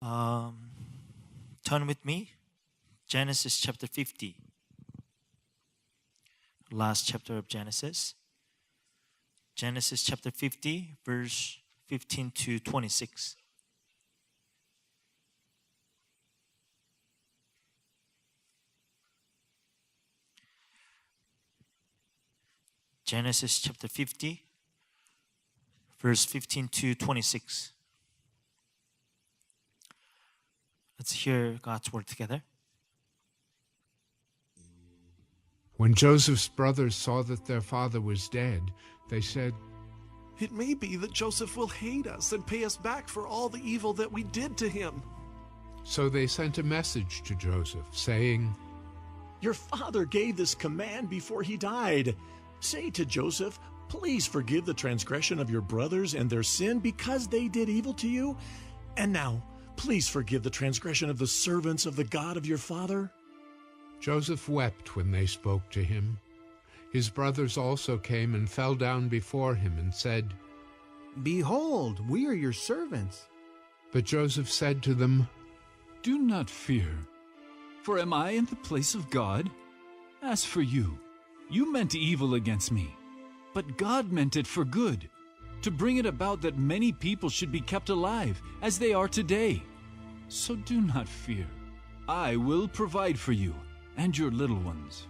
Um, Turn with me, Genesis chapter 50, last chapter of Genesis. Genesis chapter 50, verse 15 to 26. Genesis chapter 50, verse 15 to 26. Let's hear God's word together. When Joseph's brothers saw that their father was dead, they said, "It may be that Joseph will hate us and pay us back for all the evil that we did to him." So they sent a message to Joseph, saying, "Your father gave this command before he died. Say to Joseph, please forgive the transgression of your brothers and their sin because they did evil to you. And now, please forgive the transgression of the servants of the God of your father." Joseph wept when they spoke to him. His brothers also came and fell down before him and said, "Behold, we are your servants." But Joseph said to them, "Do not fear, for am I in the place of God? As for you, you meant evil against me, but God meant it for good, to bring it about that many people should be kept alive, as they are today. So do not fear. I will provide for you and your little ones."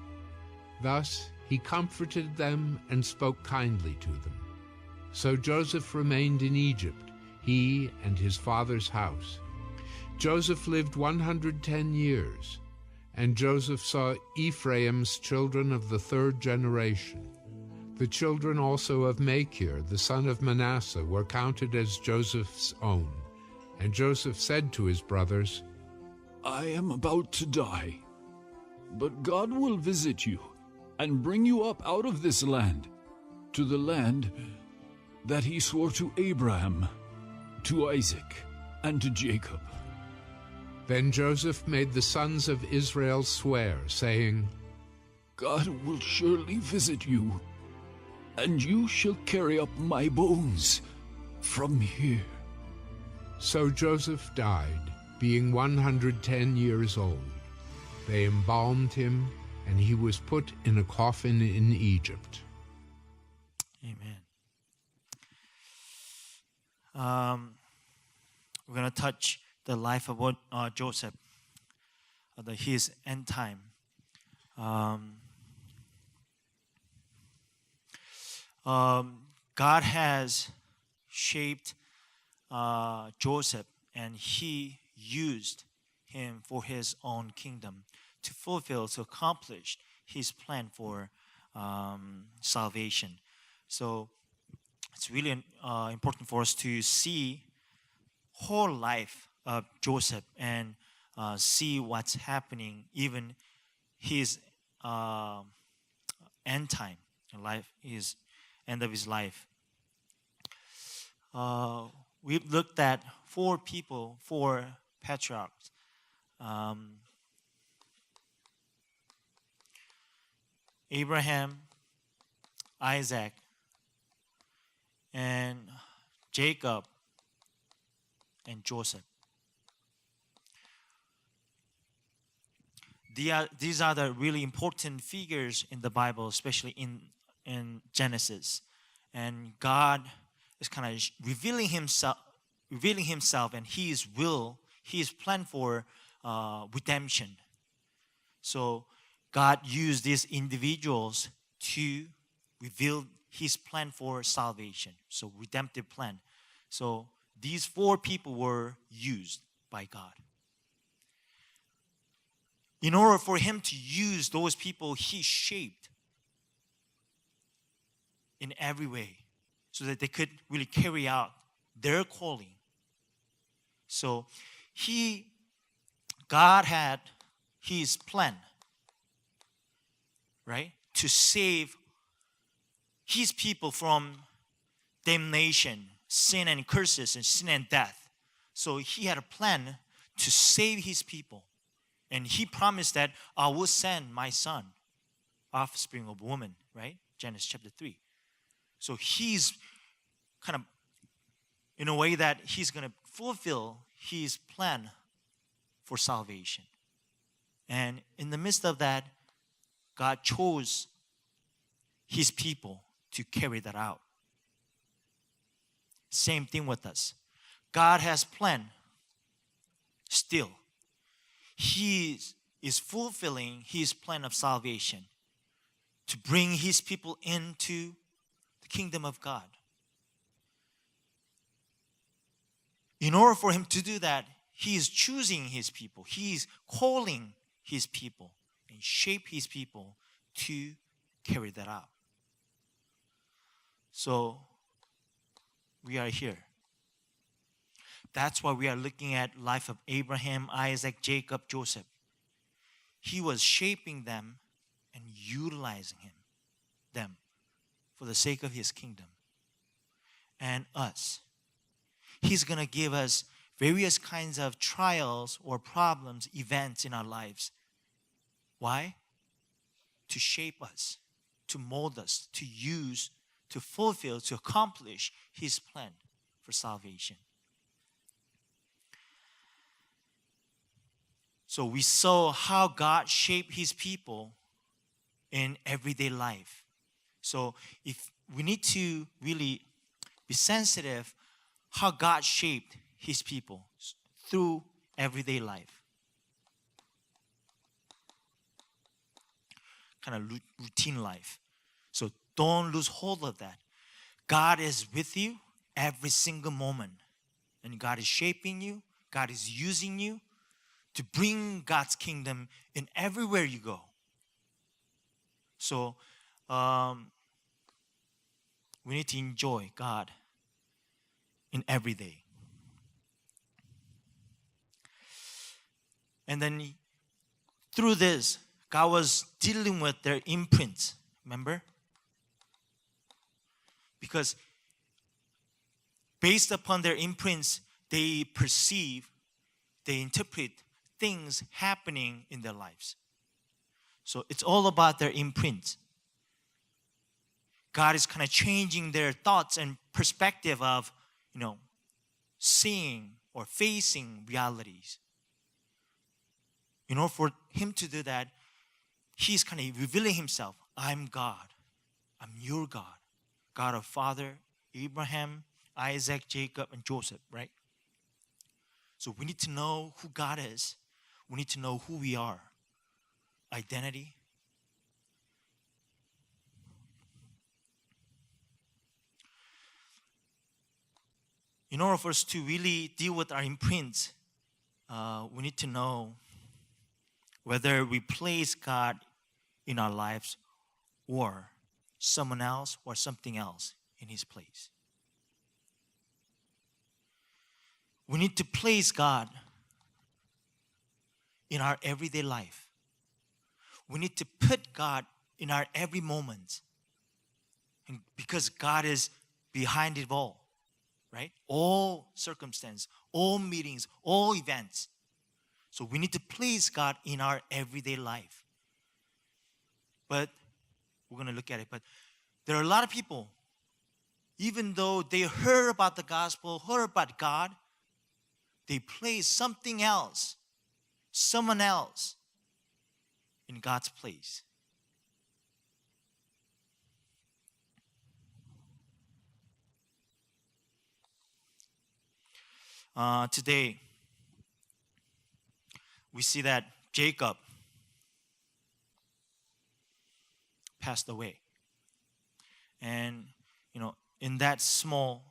Thus he comforted them and spoke kindly to them. So Joseph remained in Egypt, he and his father's house. Joseph lived 110 years, and Joseph saw Ephraim's children of the third generation. The children also of Machir, the son of Manasseh, were counted as Joseph's own. And Joseph said to his brothers, "I am about to die, but God will visit you and bring you up out of this land, to the land that he swore to Abraham, to Isaac, and to Jacob." Then Joseph made the sons of Israel swear, saying, "God will surely visit you, and you shall carry up my bones from here." So Joseph died, being 110 years old. They embalmed him, and he was put in a coffin in Egypt. Amen. We're going to touch the life of Joseph, his end time. God has shaped Joseph, and he used him for his own kingdom to fulfill, to accomplish his plan for salvation. So it's really important for us to see whole life of Joseph and see what's happening, even his end time, life, his end of his life. We've looked at four patriarchs. Abraham, Isaac, and Jacob, and Joseph. These are the really important figures in the Bible, especially in Genesis. And God is kind of revealing himself and his will, his plan for redemption. So God used these individuals to reveal his plan for salvation, so redemptive plan. So these four people were used by God. In order for him to use those people, he shaped in every way so that they could really carry out their calling. So God had his plan, right, to save his people from damnation, sin and curses, and sin and death. So he had a plan to save his people. And he promised that I will send my son, offspring of woman, right? Genesis chapter 3. So he's kind of, in a way that he's going to fulfill his plan for salvation. And in the midst of that, God chose his people to carry that out. Same thing with us. God has planned still. He is fulfilling his plan of salvation to bring his people into the kingdom of God. In order for him to do that, he is choosing his people. He is calling his people and shape his people to carry that out. So we are here. That's why we are looking at life of Abraham, Isaac, Jacob, Joseph. He was shaping them and utilizing them for the sake of his kingdom. And us. He's going to give us various kinds of trials or problems, events in our lives. Why? To shape us, to mold us, to use, to fulfill, to accomplish his plan for salvation. So we saw how God shaped his people in everyday life. So if we need to really be sensitive how God shaped his people through everyday life. Kind of routine life. So don't lose hold of that. God is with you every single moment. And God is shaping you. God is using you to bring God's kingdom in everywhere you go. So we need to enjoy God in every day. And then through this, God was dealing with their imprints. Remember? Because based upon their imprints, they perceive, they interpret things happening in their lives. So it's all about their imprints. God is kind of changing their thoughts and perspective of, seeing or facing realities. In order for him to do that, he's kind of revealing himself. I'm God. I'm your God. God of Father, Abraham, Isaac, Jacob, and Joseph, right? So we need to know who God is. We need to know who we are. Identity. In order for us to really deal with our imprints, we need to know whether we place God in our lives or someone else or something else in his place. We need to place God in our everyday life. We need to put God in our every moment. And because God is behind it all, right? All circumstance, all meetings, all events. So we need to place God in our everyday life. But we're going to look at it. But there are a lot of people, even though they heard about the gospel, heard about God, they place something else, someone else in God's place. Today, we see that Jacob passed away. And, in that small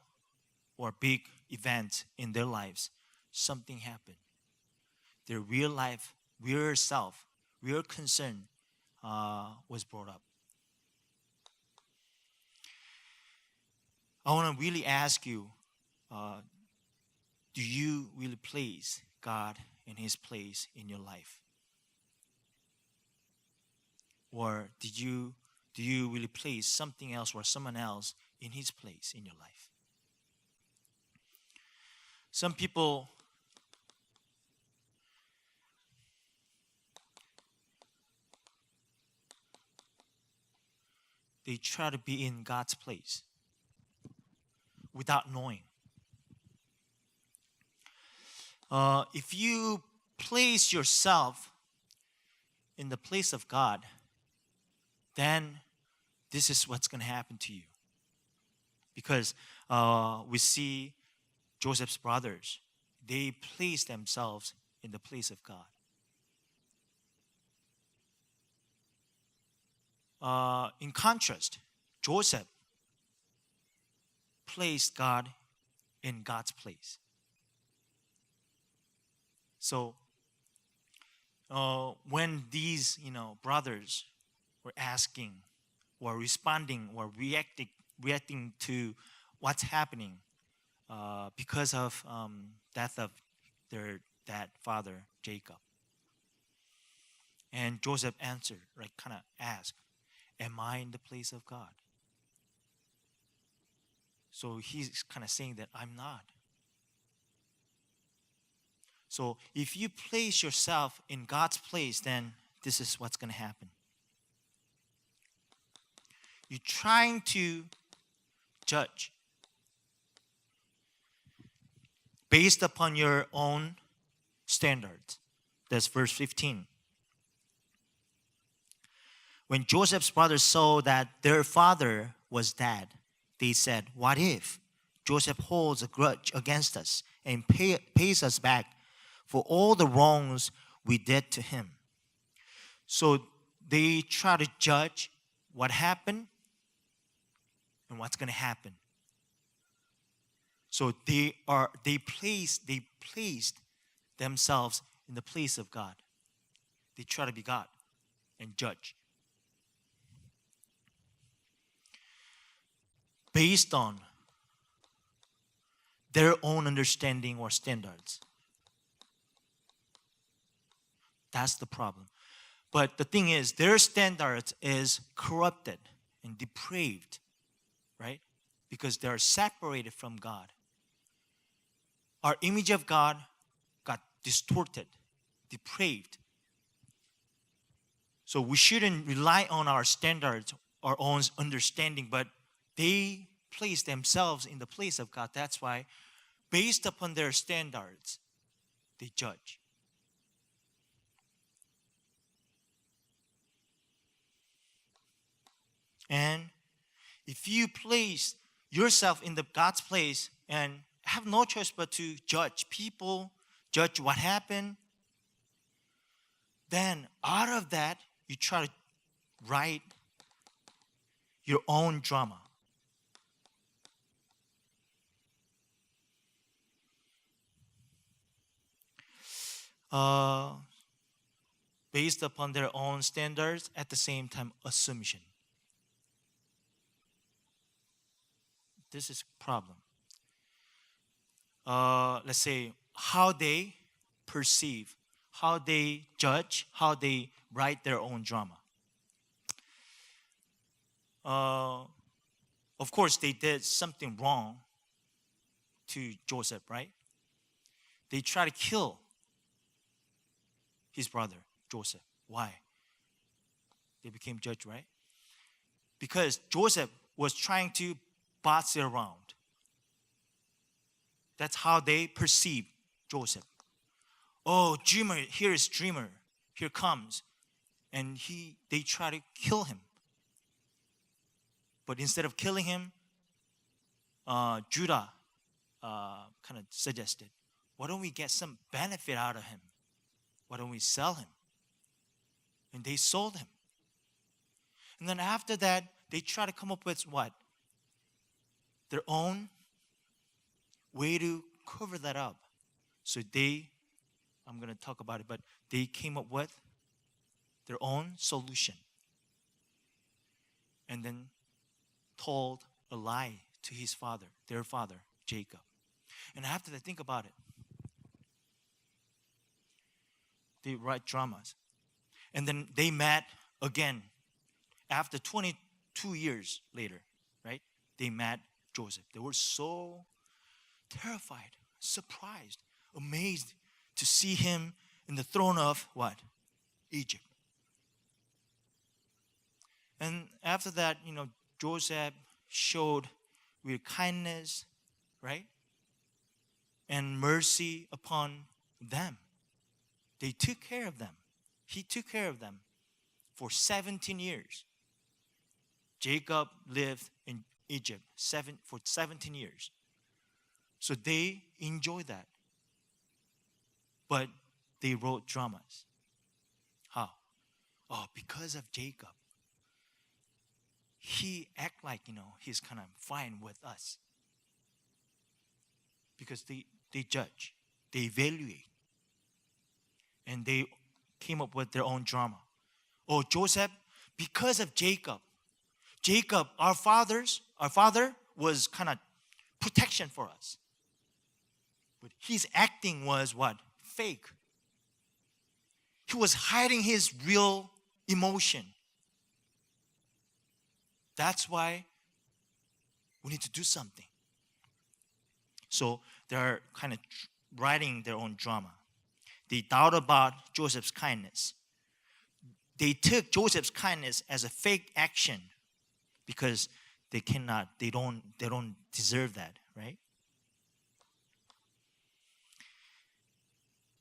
or big event in their lives, something happened. Their real life, real self, real concern was brought up. I want to really ask you, do you really place God in his place in your life? Or do you really place something else or someone else in his place in your life? Some people they try to be in God's place without knowing. if you place yourself in the place of God, then this is what's going to happen to you. Because we see Joseph's brothers, they placed themselves in the place of God. In contrast, Joseph placed God in God's place. So when these brothers were asking or responding or reacting to what's happening because of death of their dad, father, Jacob. And Joseph answered, kind of asked, am I in the place of God? So he's kind of saying that I'm not. So if you place yourself in God's place, then this is what's going to happen. You're trying to judge based upon your own standards. That's verse 15. When Joseph's brothers saw that their father was dead, they said, what if Joseph holds a grudge against us and pays us back for all the wrongs we did to him? So they try to judge what happened and what's going to happen. So they placed themselves in the place of God. They try to be God and judge based on their own understanding or standards. That's the problem. But the thing is, their standards is corrupted and depraved, right? Because they are separated from God. Our image of God got distorted, depraved. So we shouldn't rely on our standards, our own understanding, but they place themselves in the place of God. That's why, based upon their standards, they judge. And if you place yourself in the God's place and have no choice but to judge people, judge what happened, then out of that, you try to write your own drama. Based upon their own standards, at the same time, assumption. This is a problem. Let's say how they perceive, how they judge, how they write their own drama. Of course, they did something wrong to Joseph, right? They tried to kill his brother, Joseph. Why? They became judge, right? Because Joseph was trying to boss it around. That's how they perceive Joseph. Oh, dreamer, here is dreamer. Here comes. And they try to kill him. But instead of killing him, Judah kind of suggested, why don't we get some benefit out of him? Why don't we sell him? And they sold him. And then after that, they try to come up with what? Their own way to cover that up. So I'm going to talk about it, but they came up with their own solution. And then told a lie to his father, their father, Jacob. And after that, think about it. They write dramas. And then they met again after 22 years later, right? They met Joseph. They were so terrified, surprised, amazed to see him in the throne of what? Egypt. And after that, Joseph showed with kindness, right? And mercy upon them. They took care of them. He took care of them for 17 years. Jacob lived in Egypt for 17 years. So they enjoyed that. But they wrote dramas. How? Oh, because of Jacob. He act like, he's kind of fine with us. Because they judge, they evaluate. And they came up with their own drama. Oh, Joseph, because of Jacob, our father was kind of protection for us. But his acting was what? Fake. He was hiding his real emotion. That's why we need to do something. So they're kind of writing their own drama. They doubt about Joseph's kindness. They took Joseph's kindness as a fake action because they don't deserve that, right?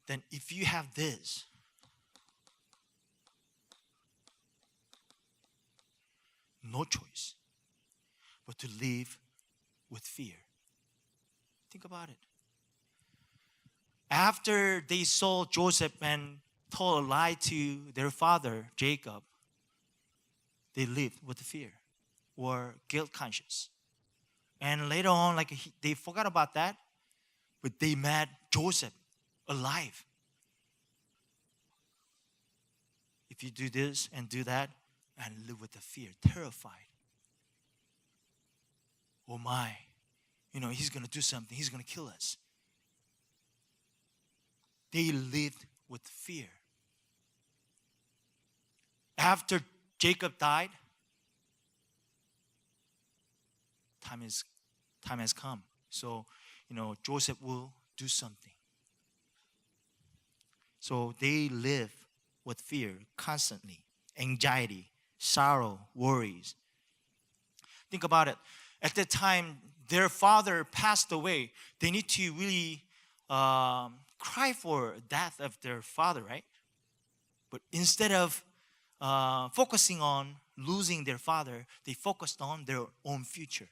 Then if you have this, no choice but to live with fear. Think about it. After they sold Joseph and told a lie to their father, Jacob, they lived with fear or guilt conscious. And later on, they forgot about that, but they met Joseph alive. If you do this and do that, and live with the fear, terrified. Oh my, he's going to do something. He's going to kill us. They lived with fear. After Jacob died, time has come. So, Joseph will do something. So they live with fear constantly, anxiety, sorrow, worries. Think about it. At the time their father passed away, they need to really cry for death of their father, right? But instead of focusing on losing their father, they focused on their own future.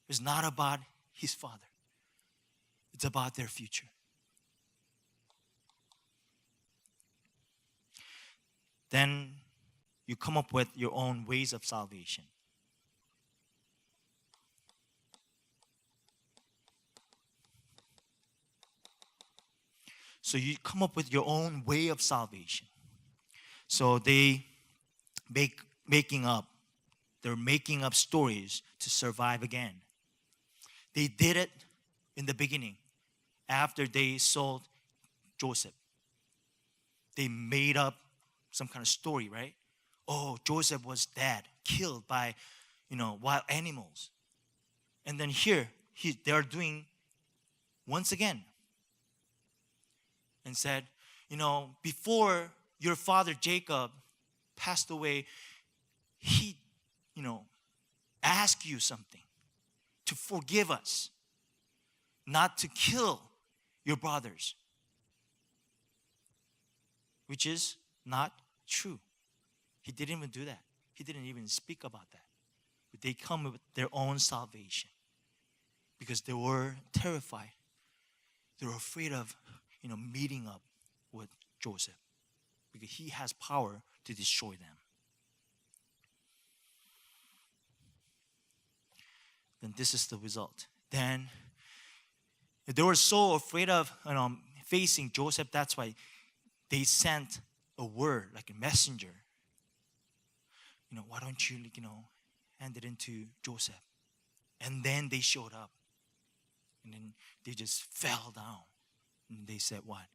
It's not about his father. It's about their future. Then you come up with your own ways of salvation. So you come up with your own way of salvation. So they're making up stories to survive again. They did it in the beginning after they sold Joseph. They made up some kind of story, right? Oh, Joseph was dead, killed by, wild animals. And then here, they are doing once again. And said, before your father Jacob passed away, he, asked you something to forgive us, not to kill your brothers, which is not true. He didn't even do that. He didn't even speak about that. But they come with their own salvation because they were terrified. They were afraid of, meeting up with Joseph because he has power to destroy them. Then this is the result. Then they were so afraid of facing Joseph. That's why they sent a word, like a messenger. Why don't you, hand it into Joseph? And then they showed up. And then they just fell down. And they said what?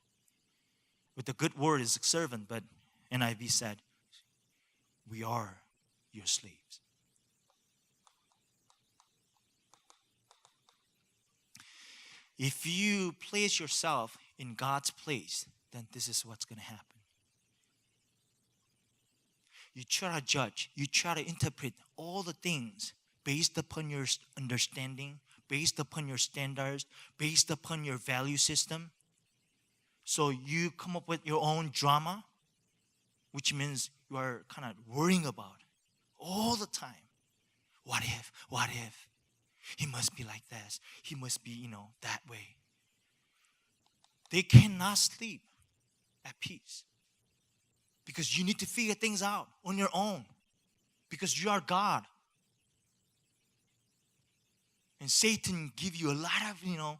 With the good word is servant, but NIV said, we are your slaves. If you place yourself in God's place, then this is what's going to happen. You try to judge, you try to interpret all the things based upon your understanding, based upon your standards, based upon your value system. So you come up with your own drama, which means you are kind of worrying about all the time. What if? What if? He must be like this. He must be, that way. They cannot sleep at peace. Because you need to figure things out on your own. Because you are God. And Satan give you a lot of,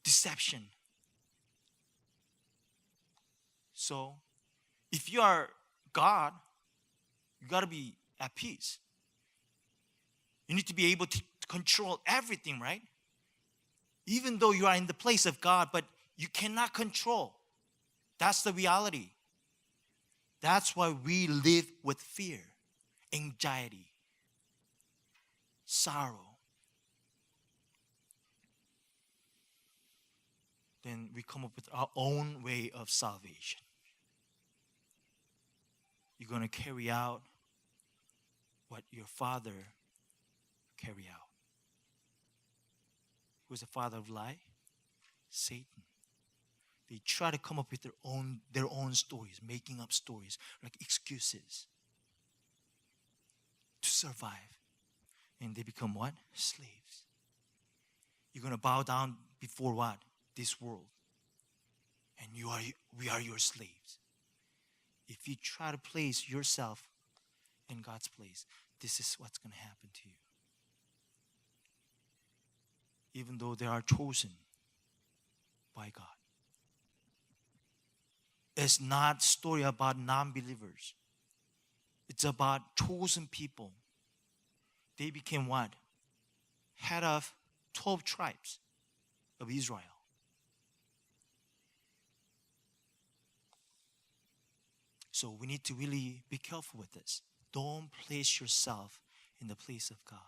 deception. So, if you are God, you got to be at peace. You need to be able to control everything, right? Even though you are in the place of God, but you cannot control. That's the reality. That's why we live with fear, anxiety, sorrow. Then we come up with our own way of salvation. You're going to carry out what your father carry out. Who's the father of lie? Satan. They try to come up with their own stories, making up stories, like excuses to survive. And they become what? Slaves. You're going to bow down before what? This world. And we are your slaves. If you try to place yourself in God's place, this is what's going to happen to you. Even though they are chosen by God. It's not a story about non-believers. It's about chosen people. They became what? Head of 12 tribes of Israel. So we need to really be careful with this. Don't place yourself in the place of God.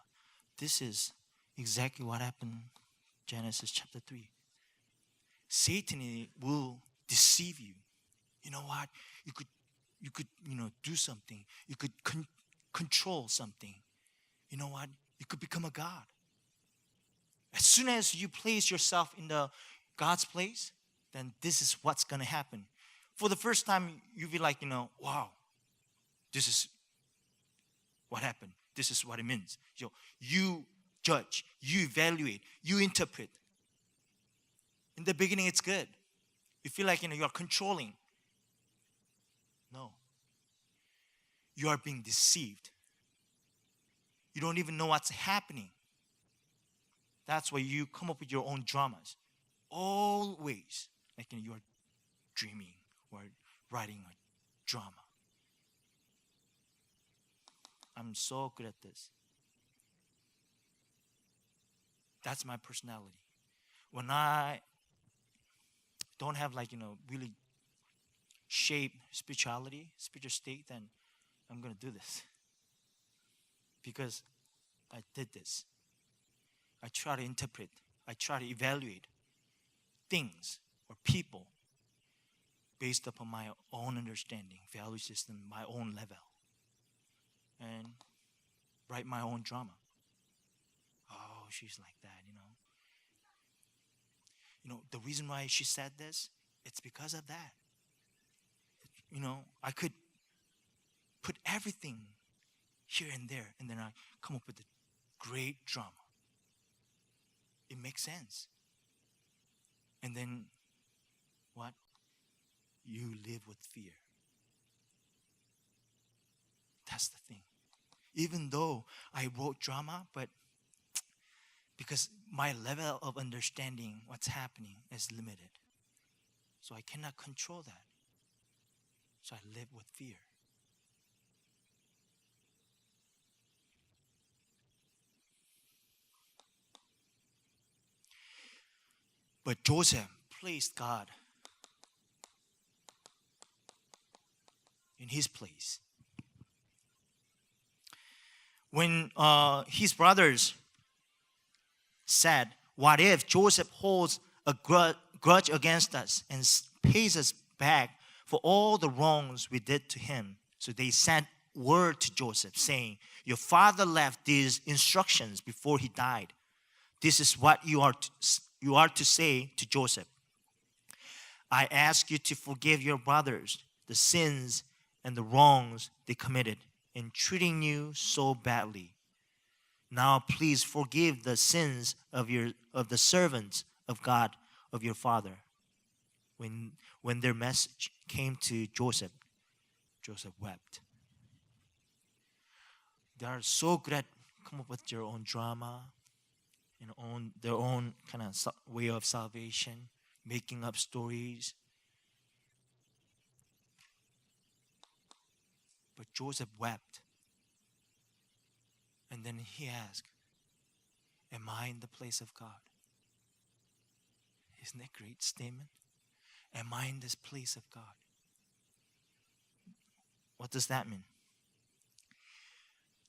This is exactly what happened in Genesis chapter 3. Satan will deceive you. You know what? You could do something. You could control something. You know what? You could become a God. As soon as you place yourself in the God's place, then this is what's going to happen. For the first time, you'll be like, wow, this is what happened. This is what it means. You judge, you evaluate, you interpret. In the beginning, it's good. You feel like, you are controlling. No. You are being deceived. You don't even know what's happening. That's why you come up with your own dramas. Always. Like, you are dreaming or writing a drama. I'm so good at this. That's my personality. When I don't have really shape spirituality, spiritual state, then I'm going to do this. Because I did this. I try to interpret. I try to evaluate things or people based upon my own understanding, value system, my own level. And write my own drama. Oh, she's like that, the reason why she said this, it's because of that. I could put everything here and there, and then I come up with a great drama. It makes sense. And then, what? You live with fear. That's the thing. Even though I wrote drama, but because my level of understanding what's happening is limited. So I cannot control that. So I live with fear. But Joseph placed God in his place. When his brothers said, what if Joseph holds a grudge against us and pays us back for all the wrongs we did to him? So they sent word to Joseph saying, your father left these instructions before he died. This is what you are to say to Joseph. I ask you to forgive your brothers the sins and the wrongs they committed in treating you so badly. Now please forgive the sins of the servants of God, of your father. When their message came to Joseph, Joseph wept. They are so good at come up with their own drama, their own kind of way of salvation, making up stories. But Joseph wept. And then he asked, am I in the place of God? Isn't that a great statement? Am I in this place of God? What does that mean?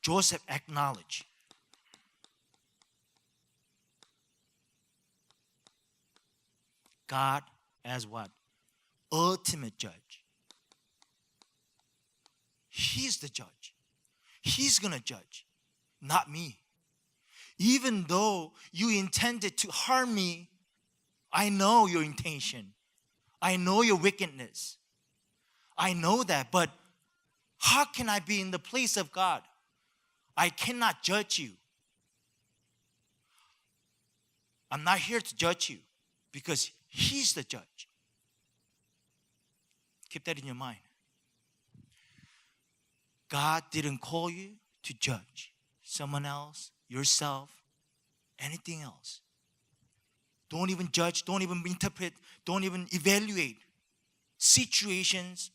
Joseph acknowledged God as what? Ultimate judge. He's the judge. He's going to judge, not me. Even though you intended to harm me, I know your intention. I know your wickedness. I know that, but how can I be in the place of God? I cannot judge you. I'm not here to judge you because He's the judge. Keep that in your mind. God didn't call you to judge someone else, yourself, anything else. Don't even judge, don't even interpret, don't even evaluate situations,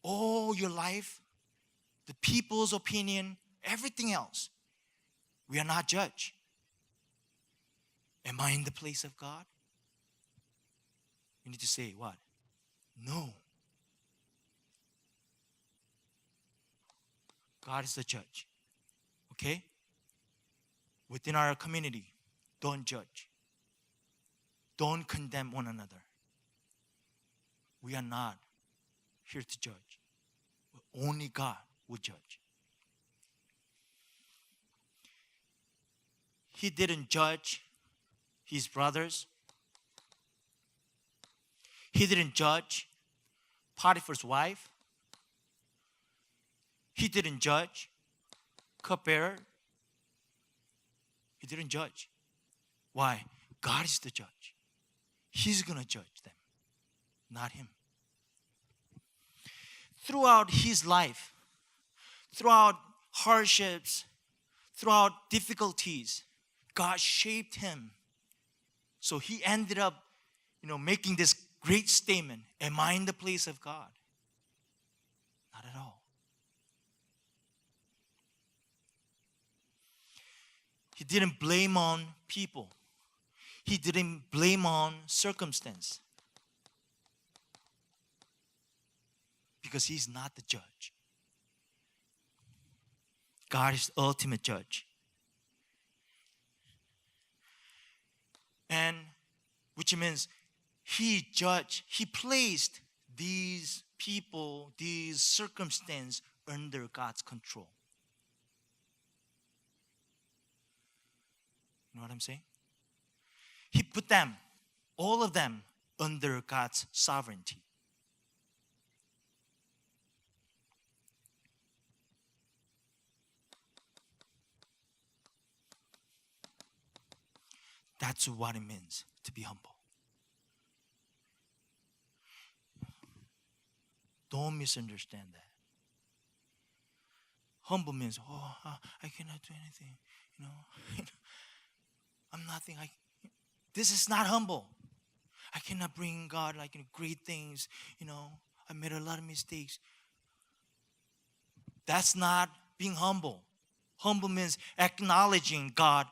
all your life, the people's opinion, everything else. We are not judged. Am I in the place of God? You need to say what? No. God is the judge. Okay? Within our community, don't judge. Don't condemn one another. We are not here to judge. Only God will judge. He didn't judge his brothers. He didn't judge Potiphar's wife. He didn't judge cupbearer. He didn't judge. Why? God is the judge. He's going to judge them, not him. Throughout his life, throughout hardships, throughout difficulties, God shaped him. So he ended up, making this great statement, am I in the place of God? Not at all. He didn't blame on people. He didn't blame on circumstance. Because he's not the judge. God is the ultimate judge. And which means he placed these people, these circumstances under God's control. You know what I'm saying? He put them, all of them, under God's sovereignty. That's what it means to be humble. Don't misunderstand that. Humble means, I cannot do anything. I'm nothing. This is not humble. I cannot bring God great things. I made a lot of mistakes. That's not being humble. Humble means acknowledging God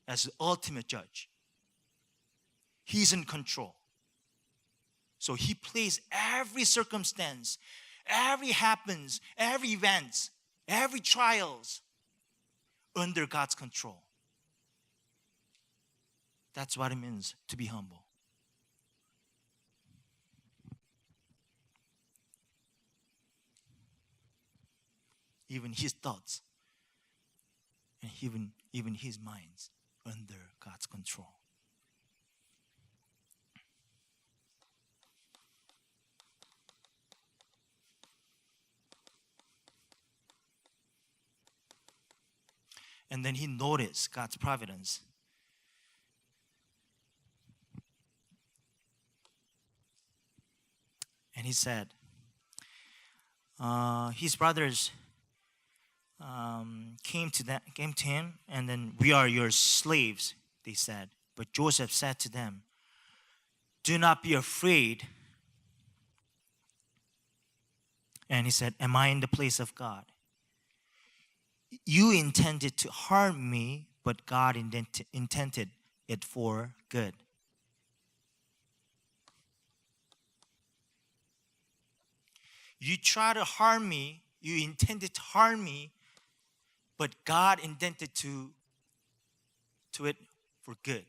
as the ultimate judge. He's in control. So he plays every circumstance, every happens, every events, every trials under God's control. That's what it means to be humble. Even his thoughts and even his minds under God's control. And then he noticed God's providence. And he said, his brothers came to him, and then, "We are your slaves," they said. But Joseph said to them, "Do not be afraid." And he said, "Am I in the place of God? You intended to harm me, but God intended it for good." You try to harm me, you intended to harm me, but God intended to it for good.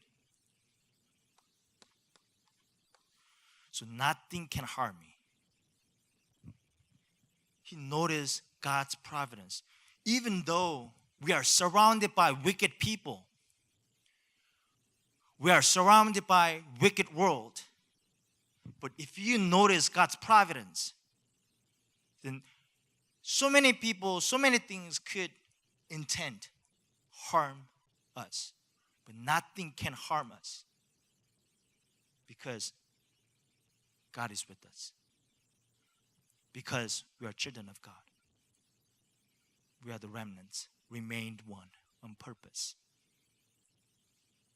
So nothing can harm me. He noticed God's providence. Even though we are surrounded by wicked people, we are surrounded by wicked world, but if you notice God's providence, then so many people, so many things could intend harm us, but nothing can harm us because God is with us, because we are children of God. We are the remnants, remained one on purpose.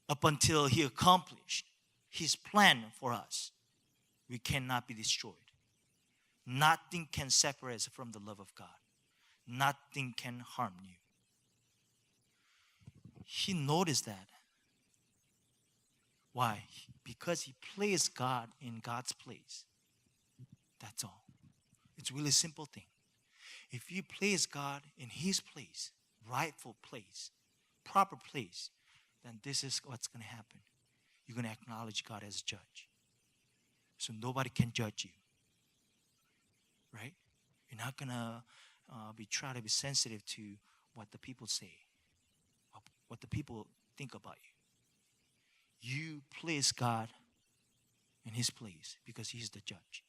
Up until He accomplished His plan for us, we cannot be destroyed. Nothing can separate us from the love of God. Nothing can harm you. He noticed that. Why? Because he placed God in God's place. That's all. It's a really simple thing. If you place God in His place, rightful place, proper place, then this is what's going to happen. You're going to acknowledge God as judge. So nobody can judge you. Right? You're not going to try to be sensitive to what the people say, what the people think about you. You place God in His place because He's the judge.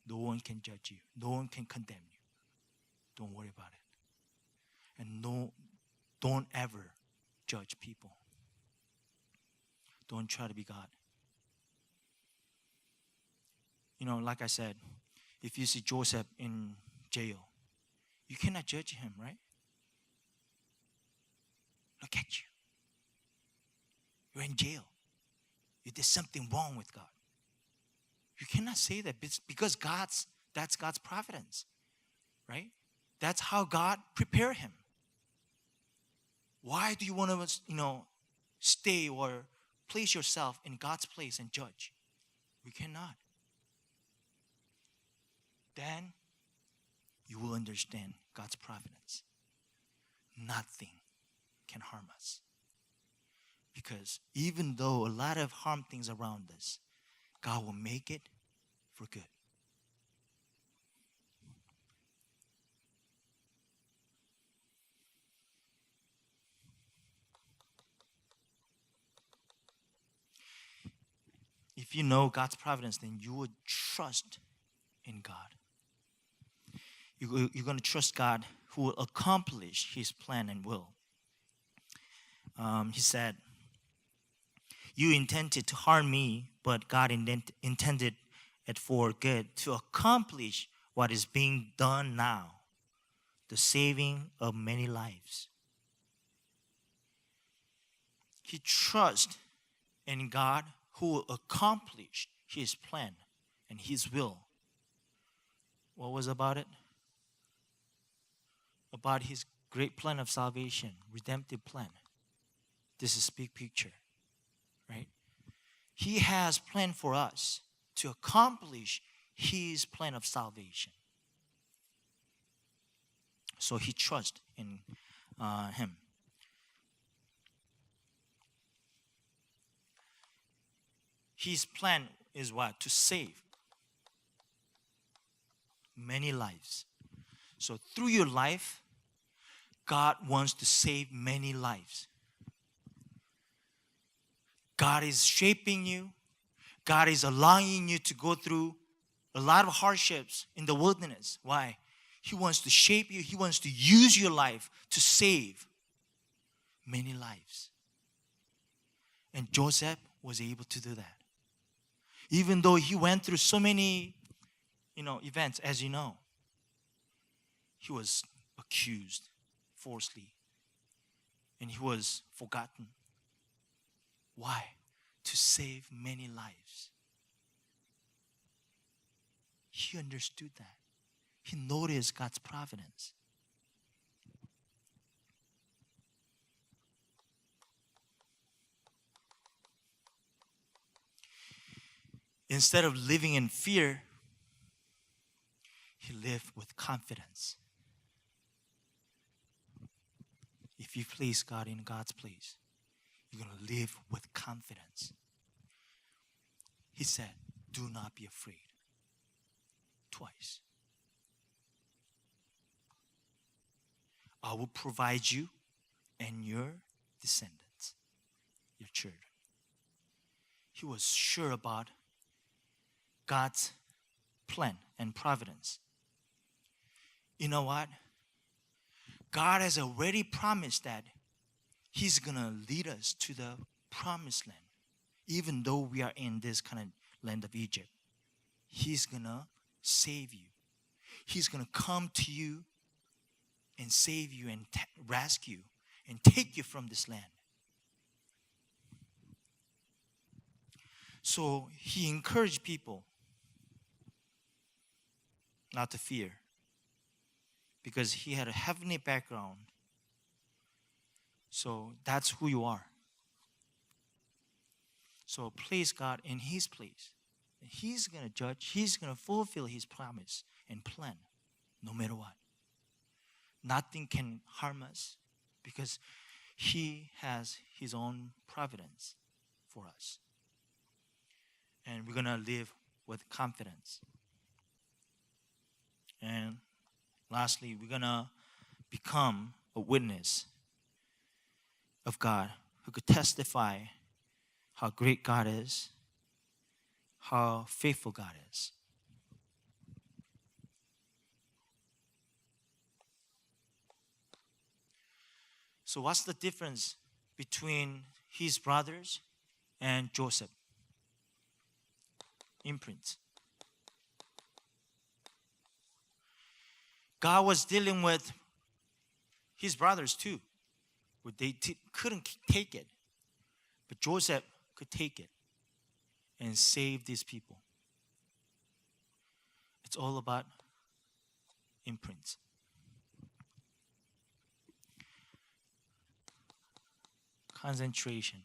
No one can judge you. No one can condemn you. Don't worry about it. And don't ever judge people. Don't try to be God. You know, like I said, if you see Joseph in jail, you cannot judge him, right? Look at you. You're in jail. You did something wrong with God. You cannot say that because that's God's providence, right? That's how God prepared him. Why do you want to, stay or place yourself in God's place and judge? We cannot. Then you will understand God's providence. Nothing can harm us. Because even though a lot of harm things around us, God will make it for good. If you know God's providence, then you would trust in God. You're going to trust God who will accomplish His plan and will. He said, "You intended to harm me, but God intended it for good to accomplish what is being done now, the saving of many lives." He trusts in God who will accomplish His plan and His will. What was about it? About His great plan of salvation, redemptive plan. This is big picture, right? He has planned for us to accomplish His plan of salvation. So he trusts in Him. His plan is what? To save many lives. So through your life, God wants to save many lives. God is shaping you. God is allowing you to go through a lot of hardships in the wilderness. Why? He wants to shape you. He wants to use your life to save many lives. And Joseph was able to do that. Even though he went through so many, events, as you know, he was accused falsely. And he was forgotten. Why? To save many lives. He understood that. He noticed God's providence. Instead of living in fear, he lived with confidence. If you place God in God's place, you're going to live with confidence. He said, do not be afraid. Twice. I will provide you and your descendants, your children. He was sure about God's plan and providence. You know what? God has already promised that He's going to lead us to the promised land. Even though we are in this kind of land of Egypt, He's going to save you. He's going to come to you and save you and rescue and take you from this land. So He encouraged people not to fear, because He had a heavenly background. So that's who you are. So place God in His place. He's going to judge. He's going to fulfill His promise and plan, no matter what. Nothing can harm us, because He has His own providence for us. And we're going to live with confidence. And lastly, we're going to become a witness of God who could testify how great God is, how faithful God is. So what's the difference between his brothers and Joseph? Imprints. God was dealing with his brothers too, but they couldn't take it. But Joseph could take it and save these people. It's all about imprints. Concentration.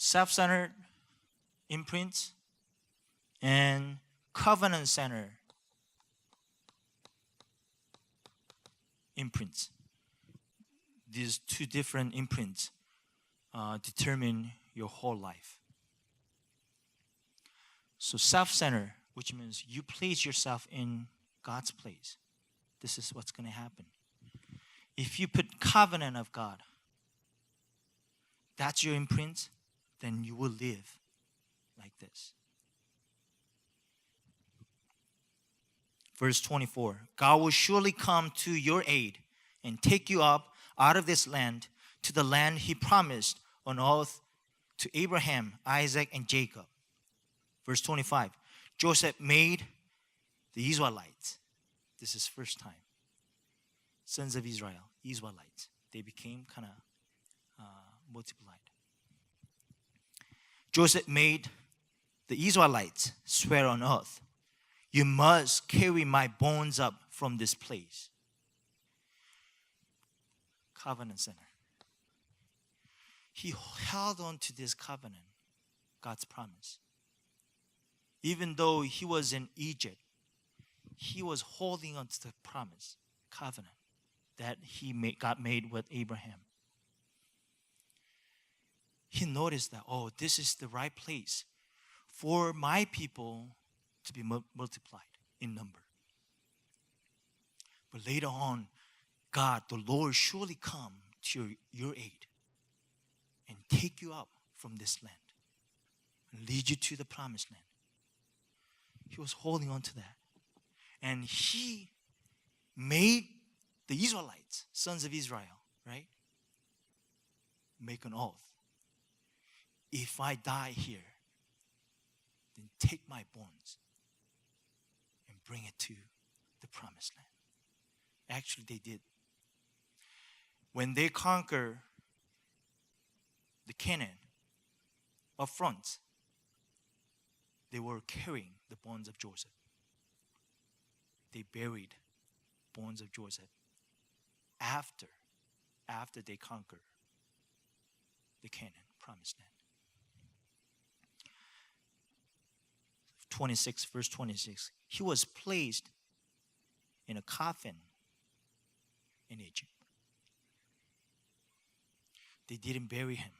Self-centered imprints and covenant-centered imprints. These two different imprints determine your whole life. So self-centered, which means you place yourself in God's place. This is what's going to happen. If you put covenant of God, that's your imprint, then you will live like this. Verse 24, God will surely come to your aid and take you up out of this land to the land He promised on oath to Abraham, Isaac, and Jacob. Verse 25, Joseph made the Israelites. This is first time. Sons of Israel, Israelites. They became kind of multiplied. Joseph made the Israelites swear on oath, you must carry my bones up from this place. Covenant center. He held on to this covenant, God's promise. Even though he was in Egypt, he was holding on to the promise, covenant, that God made with Abraham. He noticed that, this is the right place for my people to be multiplied in number. But later on, God, the Lord, surely come to your aid and take you up from this land and lead you to the promised land. He was holding on to that. And he made the Israelites, sons of Israel, right, make an oath. If I die here, then take my bones and bring it to the promised land. Actually, they did. When they conquer the Canaan up front, they were carrying the bones of Joseph. They buried bones of Joseph after they conquered the Canaan, promised land. 26, verse 26. He was placed in a coffin in Egypt. They didn't bury him,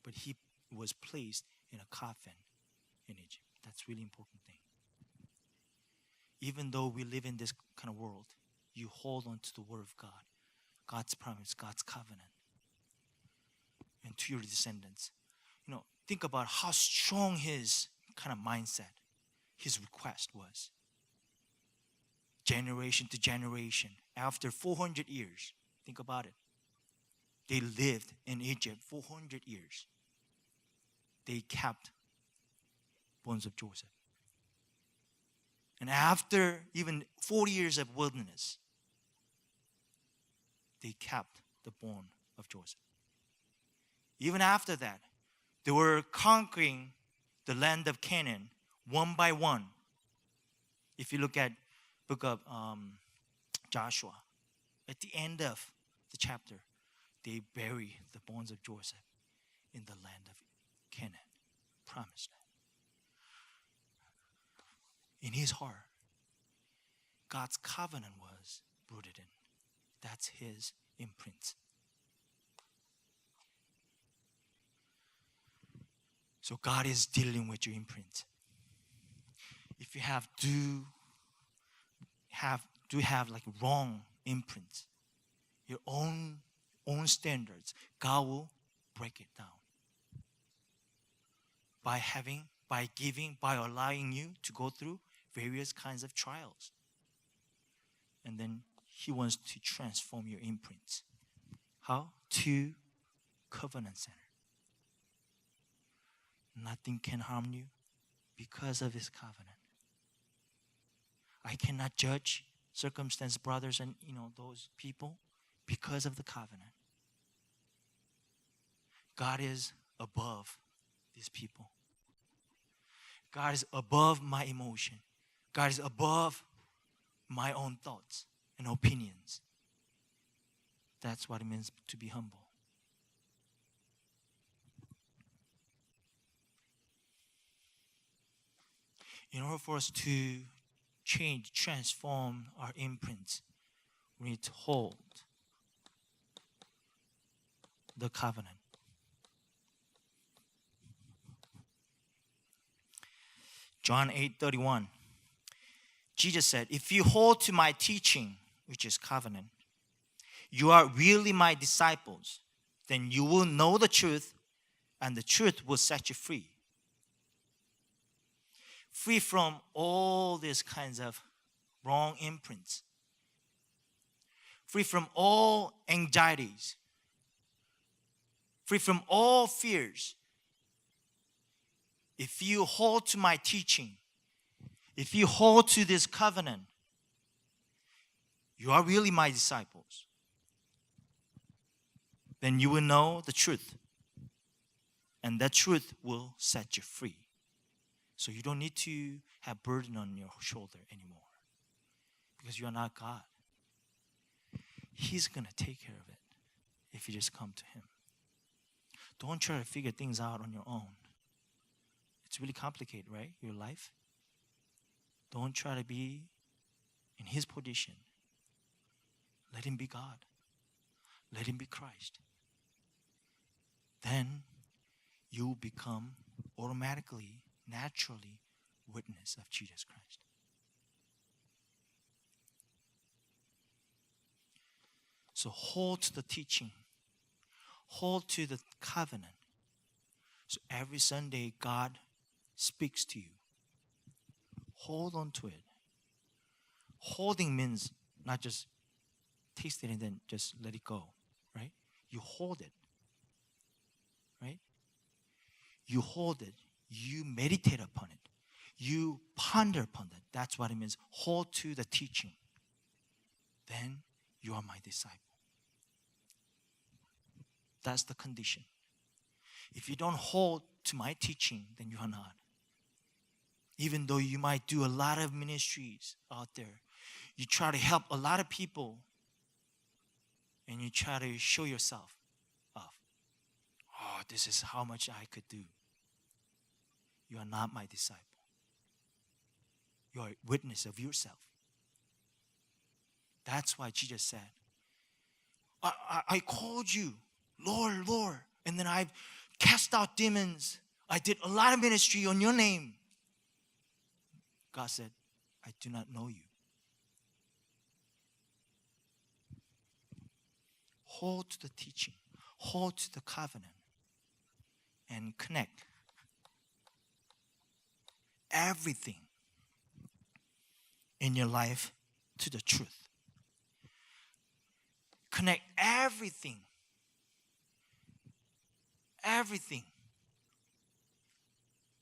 but he was placed in a coffin in Egypt. That's a really important thing. Even though we live in this kind of world, you hold on to the word of God, God's promise, God's covenant, and to your descendants. Think about how strong his kind of mindset, his request was. Generation to generation, after 400 years, think about it. They lived in Egypt 400 years. They kept bones of Joseph. And after even 40 years of wilderness, they kept the bone of Joseph. Even after that, they were conquering the land of Canaan one by one. If you look at book of Joshua, at the end of the chapter, they bury the bones of Joseph in the land of Canaan, promised land. In his heart, God's covenant was rooted in. That's his imprint. So God is dealing with your imprint. If you do have like wrong imprint, your own standards, God will break it down. By giving, by allowing you to go through various kinds of trials. And then he wants to transform your imprint. How? To covenant center. Nothing can harm you because of his covenant. I cannot judge circumstance, brothers, and those people because of the covenant. God is above these people. God is above my emotion. God is above my own thoughts and opinions. That's what it means to be humble. In order for us to transform our imprints, we need to hold the covenant. John 8:31. Jesus said, if you hold to my teaching, which is covenant, you are really my disciples. Then you will know the truth, and the truth will set you free. Free from all these kinds of wrong imprints. Free from all anxieties. Free from all fears. If you hold to my teaching, if you hold to this covenant, you are really my disciples. Then you will know the truth. And that truth will set you free. So you don't need to have burden on your shoulder anymore. Because you are not God. He's going to take care of it if you just come to him. Don't try to figure things out on your own. It's really complicated, right? Your life. Don't try to be in his position. Let him be God. Let him be Christ. Then you will become automatically, naturally witness of Jesus Christ. So hold to the teaching. Hold to the covenant. So every Sunday, God speaks to you. Hold on to it. Holding means not just taste it and then just let it go, right? You hold it, right? You hold it. You meditate upon it. You ponder upon it. That's what it means. Hold to the teaching. Then you are my disciple. That's the condition. If you don't hold to my teaching, then you are not. Even though you might do a lot of ministries out there, you try to help a lot of people, and you try to show yourself off. Oh, this is how much I could do. You are not my disciple. You are a witness of yourself. That's why Jesus said, I called you, Lord, Lord, and then I've cast out demons. I did a lot of ministry on your name. God said, I do not know you. Hold to the teaching, hold to the covenant, and connect everything in your life to the truth. Connect everything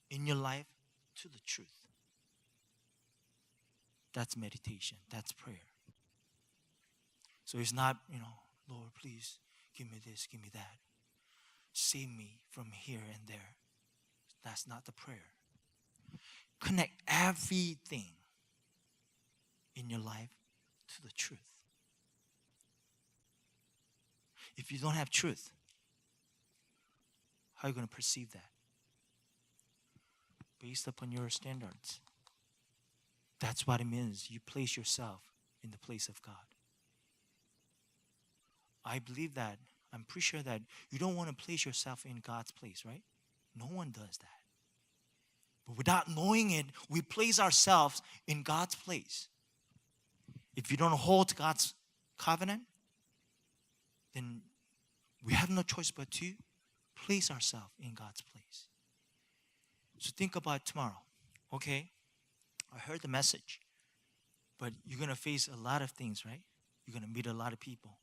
in your life to the truth. That's meditation. That's prayer. So it's not, Lord, please give me this, give me that. Save me from here and there. That's not the prayer. Connect everything in your life to the truth. If you don't have truth, how are you going to perceive that? Based upon your standards. That's what it means. You place yourself in the place of God. I believe that. I'm pretty sure that you don't want to place yourself in God's place, right? No one does that. But without knowing it, we place ourselves in God's place. If you don't hold God's covenant, then we have no choice but to place ourselves in God's place. So think about tomorrow. Okay, I heard the message, but you're going to face a lot of things, right? You're going to meet a lot of people.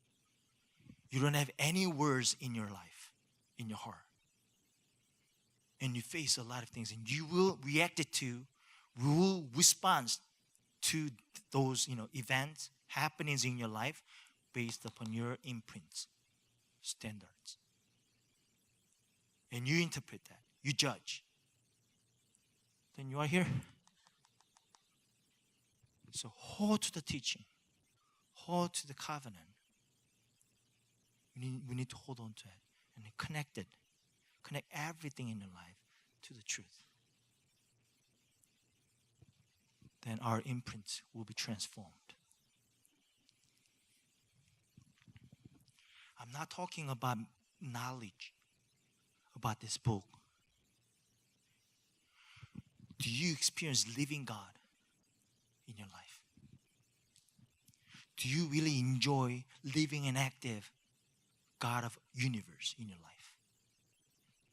You don't have any words in your life, in your heart. And you face a lot of things, and you will react to, we will respond to those, events, happenings in your life based upon your imprints, standards. And you interpret that, you judge. Then you are here. So hold to the teaching, hold to the covenant. We need to hold on to it and connect it. Connect everything in your life to the truth. Then our imprints will be transformed. I'm not talking about knowledge about this book. Do you experience living God in your life? Do you really enjoy living an active God of universe in your life?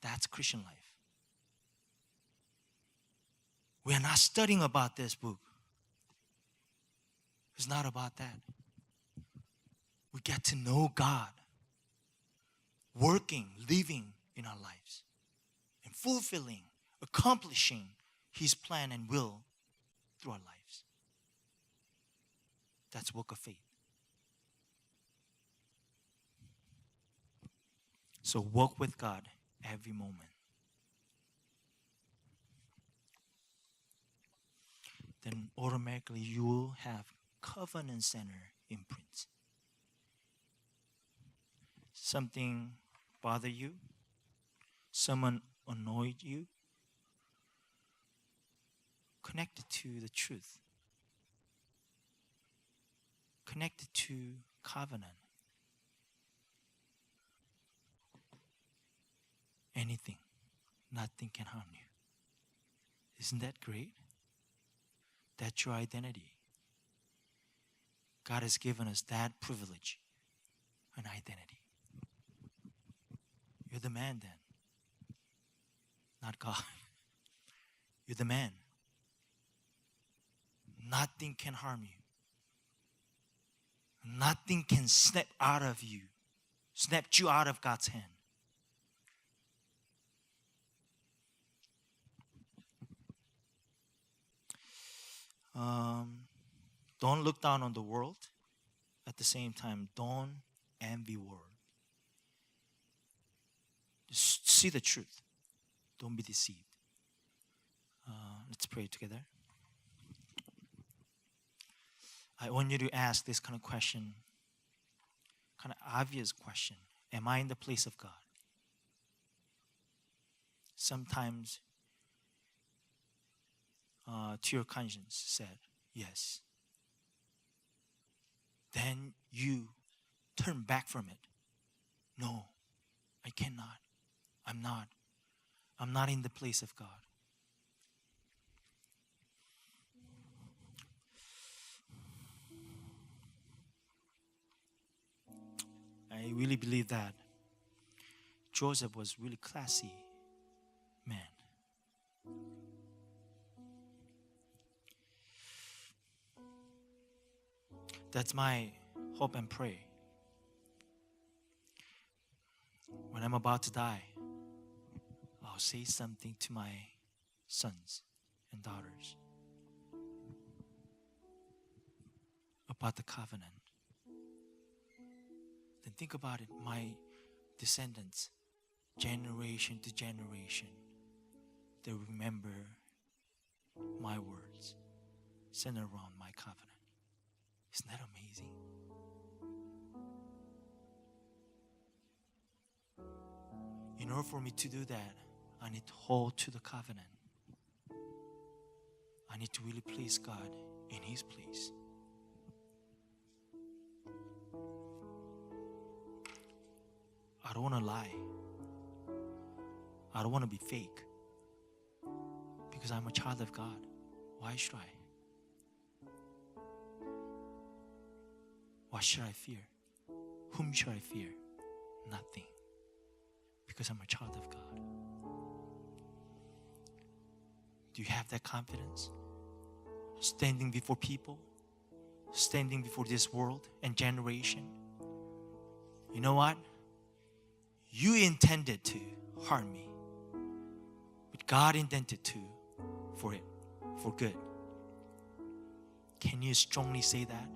That's Christian life. We are not studying about this book. It's not about that. We get to know God, working, living in our lives, and fulfilling, accomplishing His plan and will through our lives. That's work of faith. So walk with God every moment. Then automatically you will have covenant center imprints. Something bother you? Someone annoyed you? Connected to the truth. Connected to covenant. Anything, nothing can harm you. Isn't that great? That's your identity. God has given us that privilege, an identity. You're the man then, not God. You're the man. nothing can harm you. Nothing can snap you out of God's hand. Don't look down on the world. At the same time, don't envy world. Just see the truth. Don't be deceived. Let's pray together. I want you to ask this kind of question, kind of obvious question. Am I in the place of God? Sometimes to your conscience said, yes. Then you turn back from it. No, I cannot. I'm not. I'm not in the place of God. I really believe that Joseph was really classy man. That's my hope and pray. When I'm about to die, I'll say something to my sons and daughters about the covenant. Then think about it, my descendants, generation to generation, they remember my words centered around my covenant. Isn't that amazing? In order for me to do that, I need to hold to the covenant. I need to really please God in His place. I don't want to lie. I don't want to be fake. Because I'm a child of God. Why should I? What should I fear? Whom should I fear? Nothing. Because I'm a child of God. Do you have that confidence? Standing before people, standing before this world and generation. You know what? You intended to harm me, but God intended to for good. Can you strongly say that?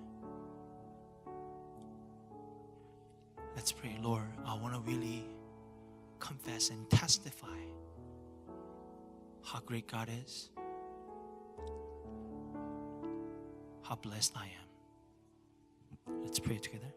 Let's pray. Lord, I want to really confess and testify how great God is, how blessed I am. Let's pray together.